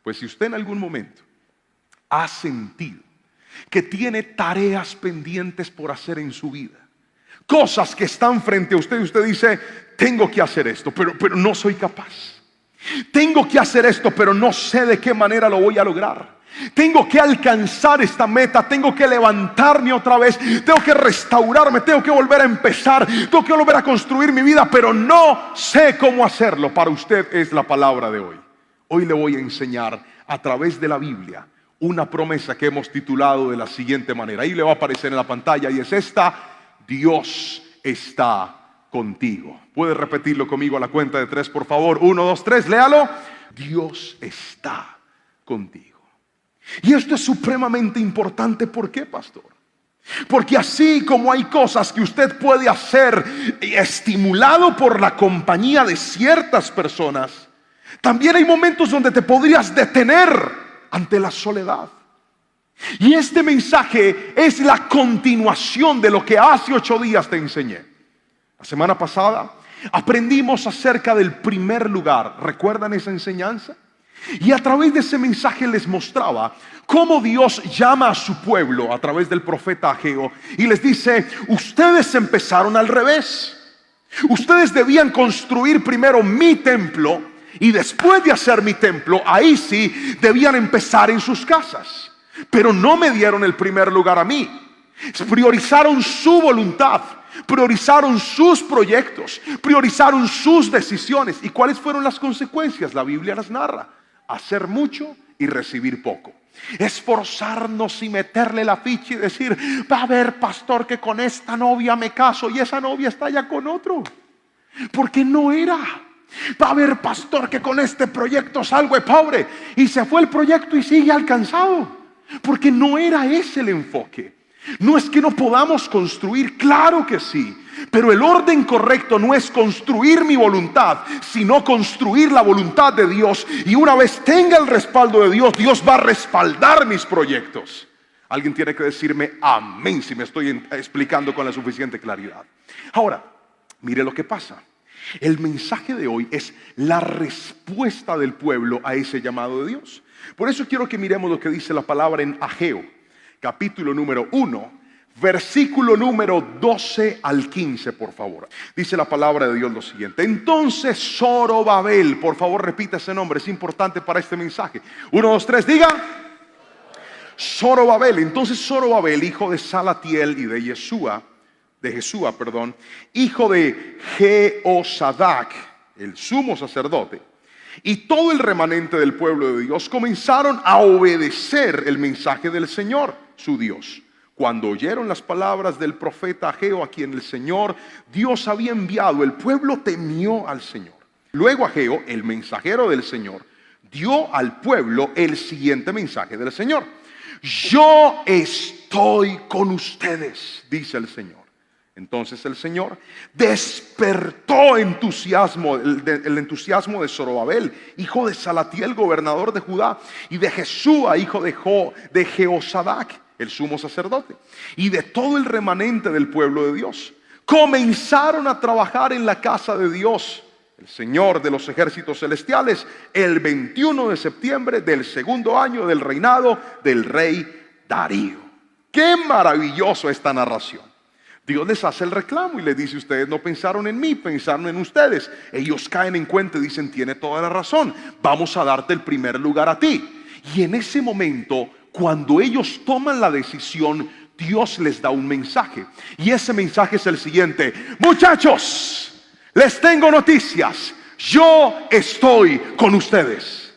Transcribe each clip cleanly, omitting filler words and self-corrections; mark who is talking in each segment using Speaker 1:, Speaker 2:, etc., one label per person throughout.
Speaker 1: Pues si usted en algún momento ha sentido que tiene tareas pendientes por hacer en su vida, cosas que están frente a usted y usted dice, tengo que hacer esto, pero no soy capaz. Tengo que hacer esto, pero no sé de qué manera lo voy a lograr. Tengo que alcanzar esta meta, tengo que levantarme otra vez, tengo que restaurarme, tengo que volver a empezar, tengo que volver a construir mi vida, pero no sé cómo hacerlo. Para usted es la palabra de hoy. Hoy le voy a enseñar a través de la Biblia una promesa que hemos titulado de la siguiente manera. Ahí le va a aparecer en la pantalla y es esta: Dios está contigo. ¿Puede repetirlo conmigo a la cuenta de 3, por favor? 1, 2, 3, léalo. Dios está contigo. Y esto es supremamente importante. ¿Por qué, pastor? Porque así como hay cosas que usted puede hacer estimulado por la compañía de ciertas personas, también hay momentos donde te podrías detener ante la soledad. Y este mensaje es la continuación de lo que hace 8 días te enseñé. La semana pasada aprendimos acerca del primer lugar. ¿Recuerdan esa enseñanza? Y a través de ese mensaje les mostraba cómo Dios llama a su pueblo a través del profeta Ageo y les dice: ustedes empezaron al revés. Ustedes debían construir primero mi templo, y después de hacer mi templo, ahí sí debían empezar en sus casas. Pero no me dieron el primer lugar a mí. Priorizaron su voluntad, priorizaron sus proyectos, priorizaron sus decisiones. ¿Y cuáles fueron las consecuencias? La Biblia las narra: hacer mucho y recibir poco. Esforzarnos y meterle la ficha y decir: va a ver, pastor, que con esta novia me caso y esa novia está ya con otro, porque no era. Va a ver, pastor, que con este proyecto salgo de pobre, y se fue el proyecto y sigue alcanzado, porque no era ese el enfoque. No es que no podamos construir, claro que sí, pero el orden correcto no es construir mi voluntad, sino construir la voluntad de Dios. Y una vez tenga el respaldo de Dios, Dios va a respaldar mis proyectos. Alguien tiene que decirme amén si me estoy explicando con la suficiente claridad. Ahora, mire lo que pasa. El mensaje de hoy es la respuesta del pueblo a ese llamado de Dios. Por eso quiero que miremos lo que dice la palabra en Ageo, capítulo número 1, versículo número 12 al 15, por favor. Dice la palabra de Dios lo siguiente: entonces Zorobabel, por favor repita ese nombre, es importante para este mensaje. 1, 2, 3, diga. Zorobabel. Entonces Zorobabel, hijo de Salatiel y de Jesúa, hijo de Jehosadac, el sumo sacerdote, y todo el remanente del pueblo de Dios comenzaron a obedecer el mensaje del Señor, su Dios. Cuando oyeron las palabras del profeta Ageo, a quien el Señor Dios había enviado, el pueblo temió al Señor. Luego Ageo, el mensajero del Señor, dio al pueblo el siguiente mensaje del Señor: yo estoy con ustedes, dice el Señor. Entonces el Señor despertó entusiasmo, el entusiasmo de Zorobabel, hijo de Salatiel, gobernador de Judá, y de Jesúa, hijo de Jehosadac, el sumo sacerdote, y de todo el remanente del pueblo de Dios. Comenzaron a trabajar en la casa de Dios, el Señor de los ejércitos celestiales, el 21 de septiembre del segundo año del reinado del rey Darío. ¡Qué maravilloso esta narración! Dios les hace el reclamo y les dice: ustedes no pensaron en mí, pensaron en ustedes. Ellos caen en cuenta y dicen: tiene toda la razón, vamos a darte el primer lugar a ti. Y en ese momento, cuando ellos toman la decisión, Dios les da un mensaje. Y ese mensaje es el siguiente: muchachos, les tengo noticias, yo estoy con ustedes.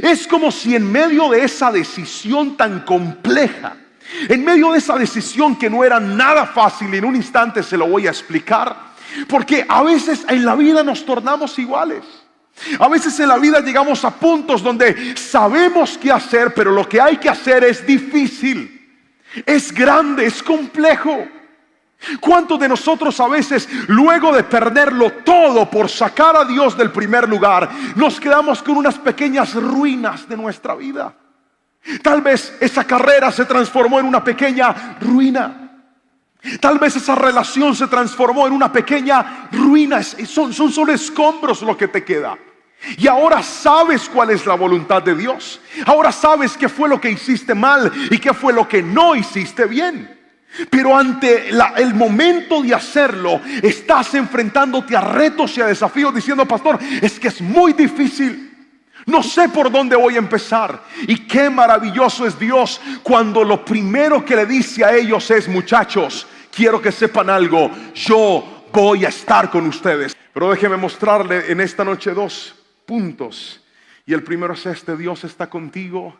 Speaker 1: Es como si en medio de esa decisión tan compleja, en medio de esa decisión que no era nada fácil, y en un instante se lo voy a explicar, porque a veces en la vida nos tornamos iguales. A veces en la vida llegamos a puntos donde sabemos qué hacer, pero lo que hay que hacer es difícil, es grande, es complejo. ¿Cuántos de nosotros a veces, luego de perderlo todo por sacar a Dios del primer lugar, nos quedamos con unas pequeñas ruinas de nuestra vida? Tal vez esa carrera se transformó en una pequeña ruina. Tal vez esa relación se transformó en una pequeña ruina. Son solo escombros lo que te queda. Y ahora sabes cuál es la voluntad de Dios. Ahora sabes qué fue lo que hiciste mal y qué fue lo que no hiciste bien. Pero ante el momento de hacerlo, estás enfrentándote a retos y a desafíos diciendo: pastor, es que es muy difícil. No sé por dónde voy a empezar. Y qué maravilloso es Dios cuando lo primero que le dice a ellos es: muchachos, quiero que sepan algo, yo voy a estar con ustedes. Pero déjeme mostrarle en esta noche dos puntos. Y el primero es este: Dios está contigo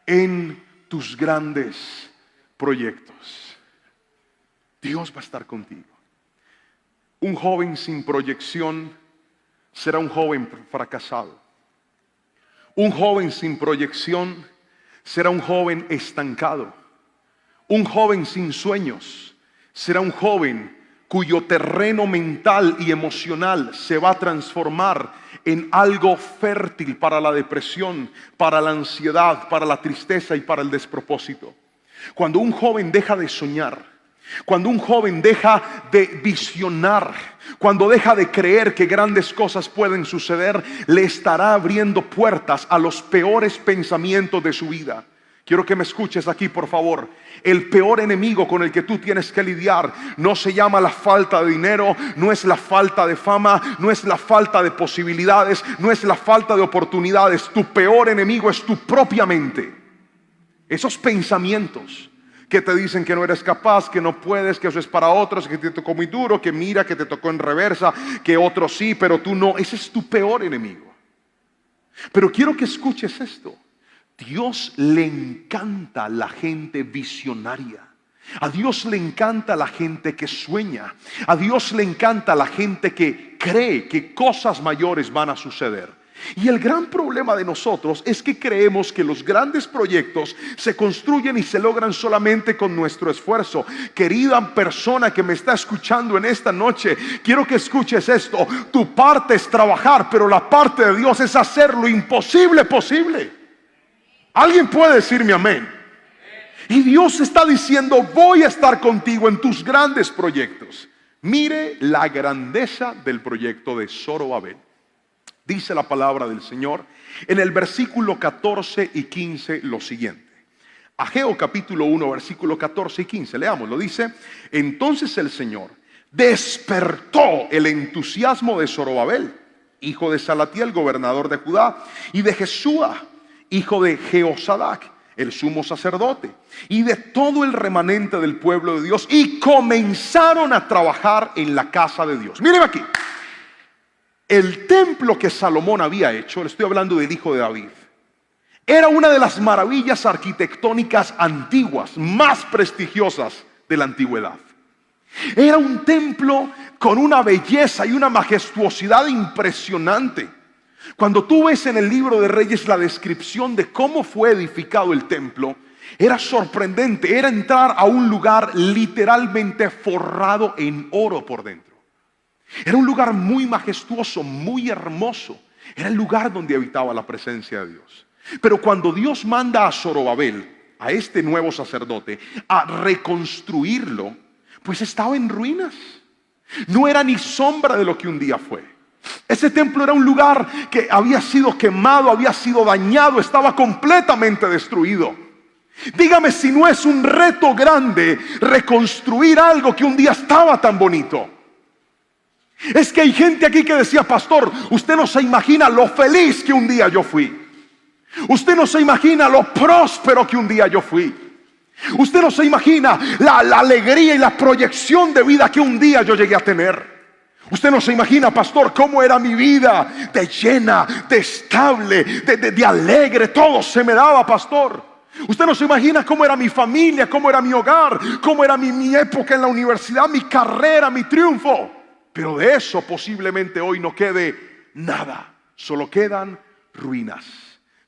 Speaker 1: en tus grandes proyectos. Dios va a estar contigo. Un joven sin proyección será un joven fracasado. Un joven sin proyección será un joven estancado. Un joven sin sueños será un joven cuyo terreno mental y emocional se va a transformar en algo fértil para la depresión, para la ansiedad, para la tristeza y para el despropósito. Cuando un joven deja de soñar, cuando un joven deja de visionar, cuando deja de creer que grandes cosas pueden suceder, le estará abriendo puertas a los peores pensamientos de su vida. Quiero que me escuches aquí, por favor. El peor enemigo con el que tú tienes que lidiar no se llama la falta de dinero, no es la falta de fama, no es la falta de posibilidades, no es la falta de oportunidades. Tu peor enemigo es tu propia mente. Esos pensamientos que te dicen que no eres capaz, que no puedes, que eso es para otros, que te tocó muy duro, que mira, que te tocó en reversa, que otros sí, pero tú no. Ese es tu peor enemigo. Pero quiero que escuches esto. Dios le encanta la gente visionaria. A Dios le encanta la gente que sueña. A Dios le encanta la gente que cree que cosas mayores van a suceder. Y el gran problema de nosotros es que creemos que los grandes proyectos se construyen y se logran solamente con nuestro esfuerzo. Querida persona que me está escuchando en esta noche, quiero que escuches esto. Tu parte es trabajar, pero la parte de Dios es hacer lo imposible posible. ¿Alguien puede decirme amén? Y Dios está diciendo: voy a estar contigo en tus grandes proyectos. Mire la grandeza del proyecto de Zorobabel. Dice la palabra del Señor en el versículo 14 y 15 lo siguiente. Ageo capítulo 1 versículo 14 y 15, leámoslo. Dice: entonces el Señor despertó el entusiasmo de Zorobabel, hijo de Salatiel, gobernador de Judá, y de Jesúa, hijo de Jehozadak, el sumo sacerdote, y de todo el remanente del pueblo de Dios, y comenzaron a trabajar en la casa de Dios. Miren aquí. El templo que Salomón había hecho, le estoy hablando del hijo de David, era una de las maravillas arquitectónicas antiguas, más prestigiosas de la antigüedad. Era un templo con una belleza y una majestuosidad impresionante. Cuando tú ves en el libro de Reyes la descripción de cómo fue edificado el templo, era sorprendente. Era entrar a un lugar literalmente forrado en oro por dentro. Era un lugar muy majestuoso, muy hermoso. Era el lugar donde habitaba la presencia de Dios. Pero cuando Dios manda a Zorobabel, a este nuevo sacerdote, a reconstruirlo, pues estaba en ruinas. No era ni sombra de lo que un día fue. Ese templo era un lugar que había sido quemado, había sido dañado, estaba completamente destruido. Dígame si no es un reto grande reconstruir algo que un día estaba tan bonito. Es que hay gente aquí que decía: pastor, usted no se imagina lo feliz que un día yo fui. Usted no se imagina lo próspero que un día yo fui. Usted no se imagina la alegría y la proyección de vida que un día yo llegué a tener. Usted no se imagina, pastor, cómo era mi vida, de llena, de estable, de alegre. Todo se me daba, pastor. Usted no se imagina cómo era mi familia, cómo era mi hogar, cómo era mi época en la universidad, mi carrera, mi triunfo. Pero de eso posiblemente hoy no quede nada, solo quedan ruinas.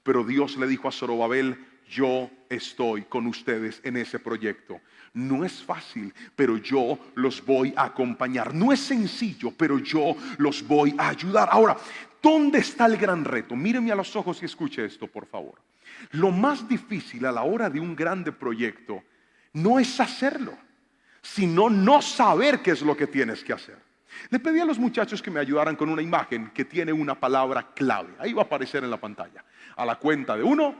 Speaker 1: Pero Dios le dijo a Zorobabel: yo estoy con ustedes en ese proyecto. No es fácil, pero yo los voy a acompañar. No es sencillo, pero yo los voy a ayudar. Ahora, ¿dónde está el gran reto? Míreme a los ojos y escuche esto, por favor. Lo más difícil a la hora de un grande proyecto no es hacerlo, sino no saber qué es lo que tienes que hacer. Le pedí a los muchachos que me ayudaran con una imagen que tiene una palabra clave. Ahí va a aparecer en la pantalla. A la cuenta de 1,